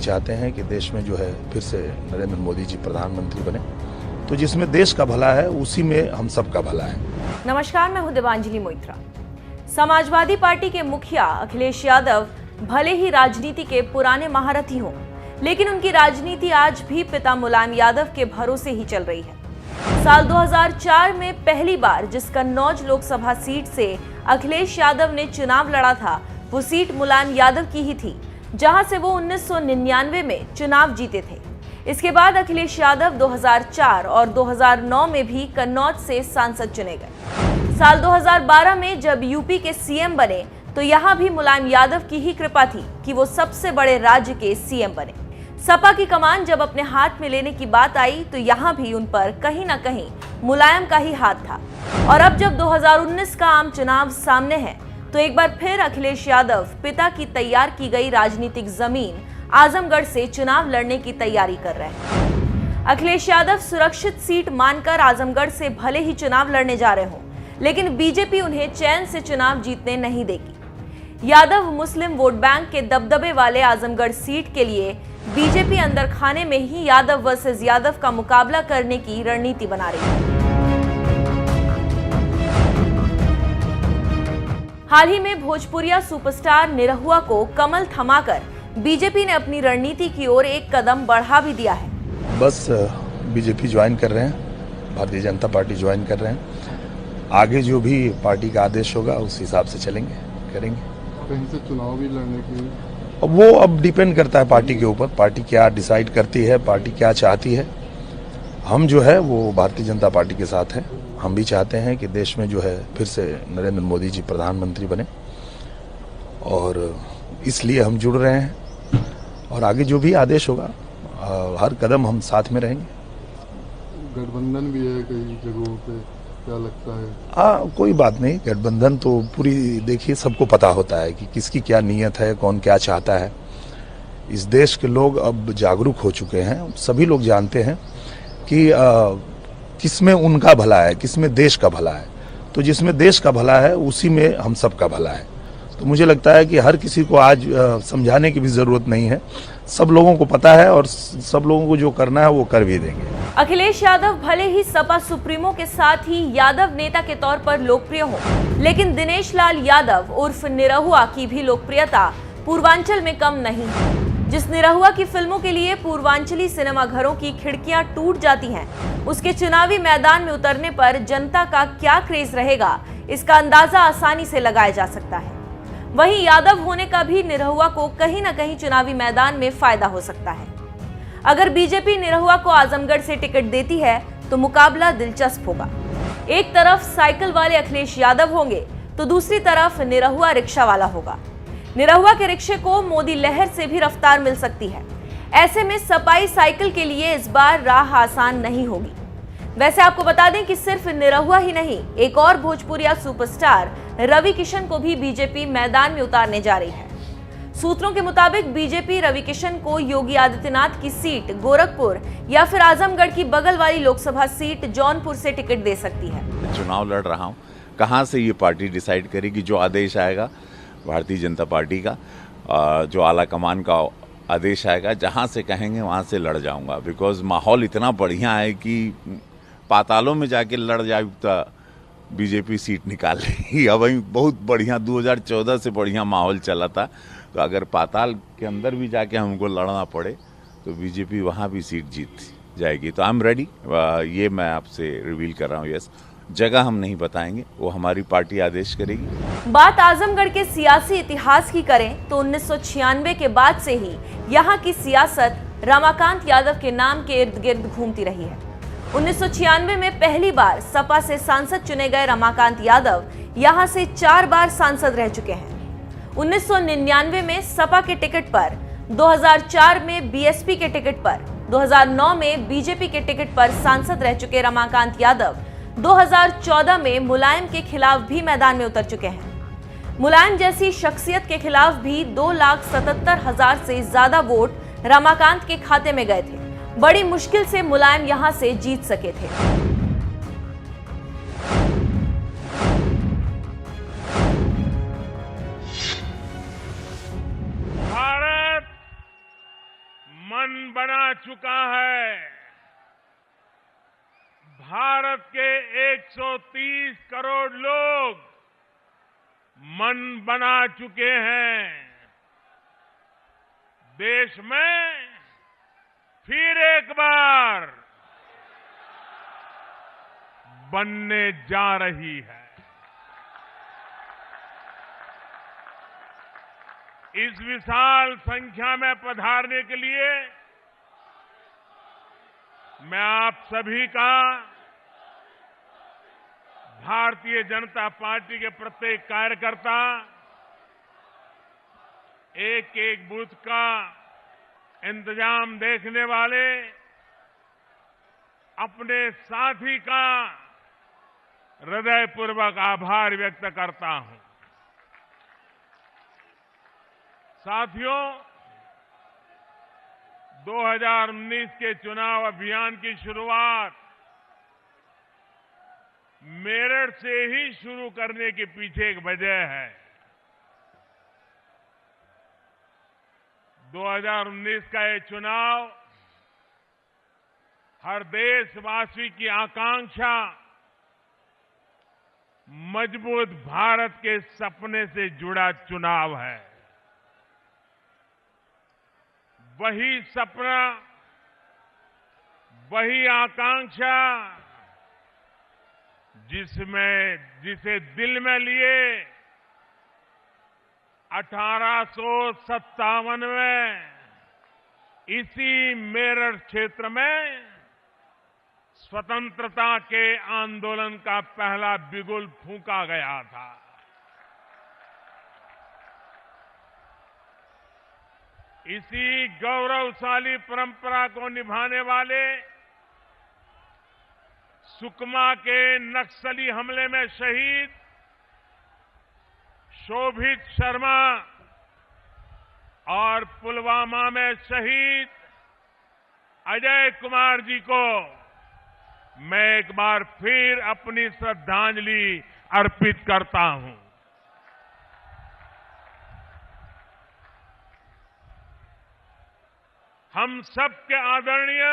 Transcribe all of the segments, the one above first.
चाहते हैं कि देश में जो है फिर से नरेंद्र मोदी जी प्रधानमंत्री बने, तो जिसमें देश का भला है उसी में हम सबका भला है। नमस्कार, मैं हूं देवांजलि मोइत्रा। समाजवादी पार्टी के मुखिया अखिलेश यादव भले ही राजनीति के पुराने महारथी हों, लेकिन उनकी राजनीति आज भी पिता मुलायम यादव के भरोसे ही चल रही है। साल 2004 में पहली बार जिस कन्नौज लोकसभा सीट से अखिलेश यादव ने चुनाव लड़ा था, वो सीट मुलायम यादव की ही थी, जहां से वो 1999 में चुनाव जीते थे। इसके बाद अखिलेश यादव 2004 और 2009 में भी कन्नौज से सांसद चुने गए। साल 2012 में जब यूपी के सीएम बने तो यहां भी मुलायम यादव की ही कृपा थी कि वो सबसे बड़े राज्य के सीएम बने। सपा की कमान जब अपने हाथ में लेने की बात आई तो यहां भी उन पर कहीं ना कहीं मुलायम का ही हाथ था। और अब जब 2019 का आम चुनाव सामने है तो एक बार फिर अखिलेश यादव पिता की तैयार की गई राजनीतिक जमीन आजमगढ़ से चुनाव लड़ने की तैयारी कर रहे हैं। अखिलेश यादव सुरक्षित सीट मानकर आजमगढ़ से भले ही चुनाव लड़ने जा रहे हों, लेकिन बीजेपी उन्हें चैन से चुनाव जीतने नहीं देगी। यादव मुस्लिम वोट बैंक के दबदबे वाले आजमगढ़ सीट के लिए बीजेपी अंदर खाने में ही यादव वर्सेस यादव का मुकाबला करने की रणनीति बना रही है। हाल ही में भोजपुरिया सुपरस्टार निरहुआ को कमल थमाकर बीजेपी ने अपनी रणनीति की ओर एक कदम बढ़ा भी दिया है। बस बीजेपी ज्वाइन कर रहे हैं, भारतीय जनता पार्टी ज्वाइन कर रहे हैं। आगे जो भी पार्टी का आदेश होगा उस हिसाब से चलेंगे, करेंगे। कहीं से चुनाव भी लड़ने की अब डिपेंड करता है पार्टी के ऊपर, पार्टी क्या डिसाइड करती है, पार्टी क्या चाहती है। हम जो है वो भारतीय जनता पार्टी के साथ हैं। हम भी चाहते हैं कि देश में जो है फिर से नरेंद्र मोदी जी प्रधानमंत्री बने, और इसलिए हम जुड़ रहे हैं। और आगे जो भी आदेश होगा हर कदम हम साथ में रहेंगे। गठबंधन भी है कई जगहों पे, क्या लगता है? हाँ, कोई बात नहीं। गठबंधन तो पूरी देखिए सबको पता होता है कि किसकी क्या नीयत है, कौन क्या चाहता है। इस देश के लोग अब जागरूक हो चुके हैं। सभी लोग जानते हैं कि किसमें उनका भला है, किसमें देश का भला है। तो जिसमें देश का भला है उसी में हम सबका भला है। तो मुझे लगता है कि हर किसी को आज समझाने की भी जरूरत नहीं है। सब लोगों को पता है और सब लोगों को जो करना है वो कर भी देंगे। अखिलेश यादव भले ही सपा सुप्रीमो के साथ ही यादव नेता के तौर पर लोकप्रिय हो, लेकिन दिनेश लाल यादव उर्फ निरहुआ की भी लोकप्रियता पूर्वांचल में कम नहीं है। जिस निरहुआ की फिल्मों के लिए पूर्वांचली सिनेमाघरों की खिड़कियां टूट जाती हैं, उसके चुनावी मैदान में उतरने पर जनता का क्या क्रेज रहेगा, इसका अंदाजा आसानी से लगाया जा सकता है। वहीं यादव होने का भी निरहुआ को कहीं ना कहीं चुनावी मैदान में फायदा हो सकता है। अगर बीजेपी निरहुआ को आजमगढ़ से टिकट देती है तो मुकाबला दिलचस्प होगा। एक तरफ साइकिल वाले अखिलेश यादव होंगे तो दूसरी तरफ निरहुआ रिक्शा वाला होगा। निरहुआ के रिक्शे को मोदी लहर से भी रफ्तार मिल सकती है। ऐसे में सपाई साइकिल के लिए इस बार राह आसान नहीं होगी। वैसे आपको बता दें कि सिर्फ निरहुआ ही नहीं, एक और भोजपुरिया सुपरस्टार रवि किशन को भी बीजेपी मैदान में उतारने जा रही है। सूत्रों के मुताबिक बीजेपी रवि किशन को योगी आदित्यनाथ की सीट गोरखपुर या फिर आजमगढ़ की बगल वाली लोकसभा सीट जौनपुर से टिकट दे सकती है। चुनाव लड़ रहा हूँ, कहाँ से ये पार्टी डिसाइड करेगी। जो आदेश आएगा भारतीय जनता पार्टी का, जो आला कमान का आदेश आएगा, जहाँ से कहेंगे वहाँ से लड़ जाऊँगा। बिकॉज माहौल इतना बढ़िया है कि पातालों में जाके लड़ जाए तो बीजेपी सीट निकाल लेगी। अब बहुत बढ़िया 2014 से बढ़िया माहौल चला था, तो अगर पाताल के अंदर भी जाके हमको लड़ना पड़े तो बीजेपी वहाँ भी सीट जीत जाएगी। तो आई एम रेडी। ये मैं आपसे रिवील कर रहा हूँ। यस, जगह हम नहीं बताएंगे, वो हमारी पार्टी आदेश करेगी। बात आजमगढ़ के सियासी इतिहास की करें तो 1996 के बाद से ही यहाँ की सियासत रमाकांत यादव के नाम के इर्द गिर्द घूमती रही है। 1996 में पहली बार सपा से सांसद चुने गए रमाकांत यादव यहां से 4 बार सांसद रह चुके हैं। 1999 में सपा के टिकट पर, 2004 में बीएसपी के टिकट पर, 2009 में बीजेपी के टिकट पर सांसद रह चुके रमाकांत यादव 2014 में मुलायम के खिलाफ भी मैदान में उतर चुके हैं। मुलायम जैसी शख्सियत के खिलाफ भी 2,77,000 से ज्यादा वोट रमाकांत के खाते में गए थे। बड़ी मुश्किल से मुलायम यहां से जीत सके थे। भारत मन बना चुका है। भारत के 130 करोड़ लोग मन बना चुके हैं। देश में फिर एक बार बनने जा रही है। इस विशाल संख्या में पधारने के लिए मैं आप सभी का, भारतीय जनता पार्टी के प्रत्येक कार्यकर्ता, एक एक बूथ का इंतजाम देखने वाले अपने साथी का हृदयपूर्वक आभार व्यक्त करता हूं। साथियों, 2019 के चुनाव अभियान की शुरुआत मेरठ से ही शुरू करने के पीछे एक वजह है। 2019 का ये चुनाव हर देशवासी की आकांक्षा, मजबूत भारत के सपने से जुड़ा चुनाव है। वही सपना, वही आकांक्षा जिसे दिल में लिए 1857 में इसी मेरठ क्षेत्र में स्वतंत्रता के आंदोलन का पहला बिगुल फूंका गया था। इसी गौरवशाली परंपरा को निभाने वाले सुकमा के नक्सली हमले में शहीद शोभित शर्मा और पुलवामा में शहीद अजय कुमार जी को मैं एक बार फिर अपनी श्रद्धांजलि अर्पित करता हूं। हम सबके आदरणीय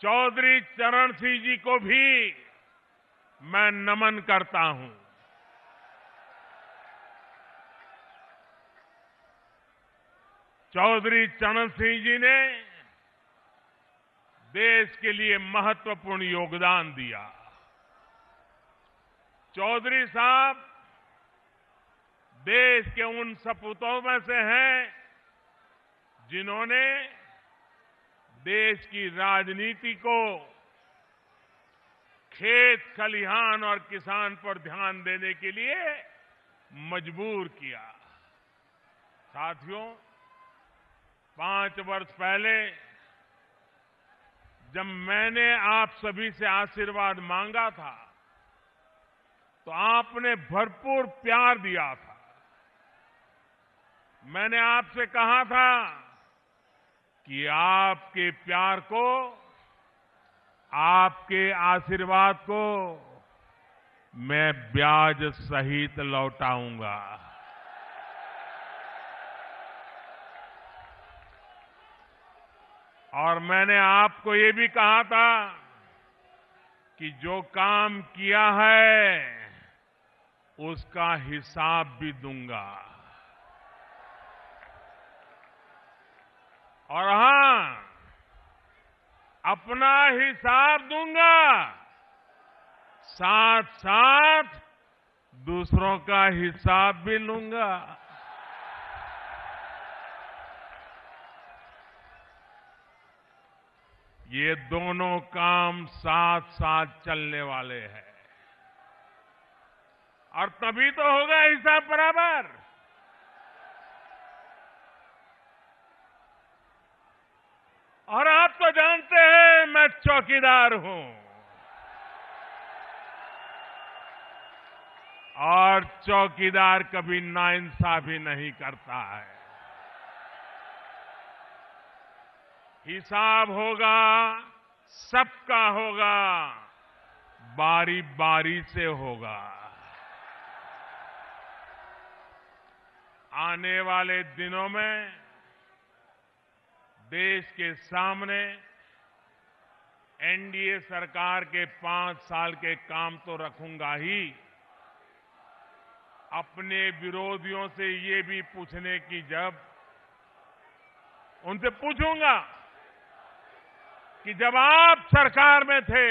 चौधरी चरण सिंह जी को भी मैं नमन करता हूं। चौधरी चरण सिंह जी ने देश के लिए महत्वपूर्ण योगदान दिया। चौधरी साहब देश के उन सपूतों में से हैं जिन्होंने देश की राजनीति को खेत खलिहान और किसान पर ध्यान देने के लिए मजबूर किया। साथियों, 5 वर्ष पहले जब मैंने आप सभी से आशीर्वाद मांगा था तो आपने भरपूर प्यार दिया था। मैंने आपसे कहा था कि आपके प्यार को, आपके आशीर्वाद को मैं ब्याज सहित लौटाऊंगा। और मैंने आपको ये भी कहा था कि जो काम किया है उसका हिसाब भी दूंगा। और हां, अपना हिसाब दूंगा, साथ साथ दूसरों का हिसाब भी लूंगा। ये दोनों काम साथ साथ चलने वाले हैं और तभी तो होगा हिसाब बराबर। और आप तो जानते हैं मैं चौकीदार हूं और चौकीदार कभी नाइंसाफी नहीं करता है। हिसाब होगा, सबका होगा, बारी बारी से होगा। आने वाले दिनों में देश के सामने एनडीए सरकार के 5 साल के काम तो रखूंगा ही, अपने विरोधियों से ये भी पूछने की जब उनसे पूछूंगा कि जब आप सरकार में थे,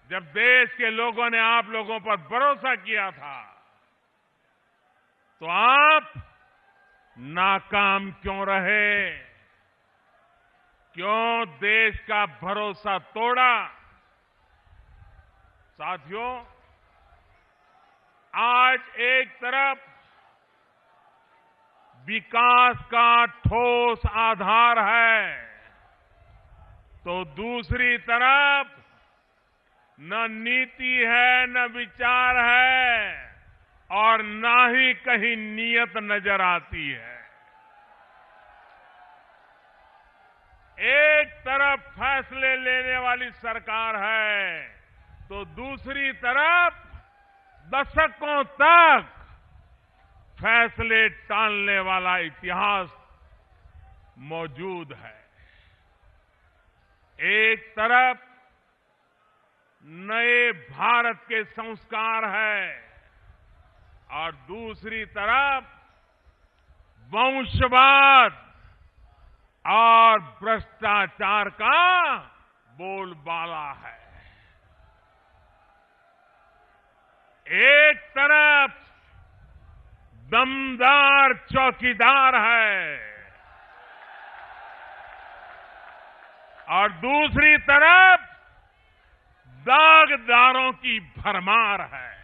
जब देश के लोगों ने आप लोगों पर भरोसा किया था, तो आप नाकाम क्यों रहे? क्यों देश का भरोसा तोड़ा? साथियों, आज एक तरफ विकास का ठोस आधार है, तो दूसरी तरफ न नीति है, न विचार है, और ना ही कहीं नीयत नजर आती है। एक तरफ फैसले लेने वाली सरकार है, तो दूसरी तरफ दशकों तक फैसले टालने वाला इतिहास मौजूद है। एक तरफ नए भारत के संस्कार है और दूसरी तरफ वंशवाद और भ्रष्टाचार का बोलबाला है। एक तरफ दमदार चौकीदार है और दूसरी तरफ दागदारों की भरमार है।